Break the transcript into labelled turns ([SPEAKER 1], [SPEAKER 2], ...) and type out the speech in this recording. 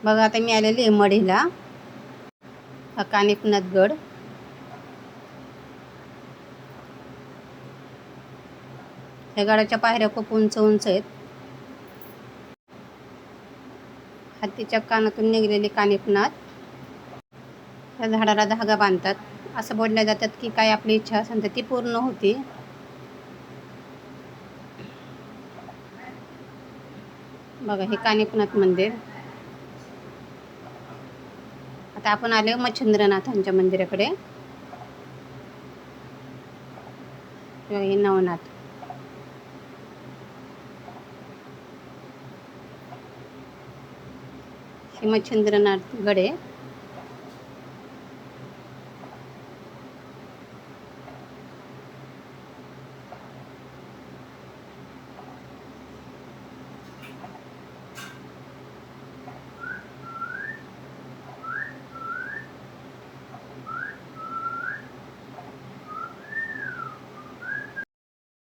[SPEAKER 1] बघा आता मी आलेली आहे मढीला. हा कानिफनाथ गड. या गडाच्या पायऱ्या खूप उंच उंच आहेत. हत्तीच्या कानातून निघलेले कानिफनाथ त्या झाडाला धागा बांधतात. असं बोलल्या जातात की काय आपली इच्छा असेल तर ती पूर्ण होती. बघा हे कानिफनाथ मंदिर. आता आपण आले मच्छिंद्रनाथांच्या मंदिराकडे. हे नवनाथ. हे मच्छिंद्रनाथ गड आहे.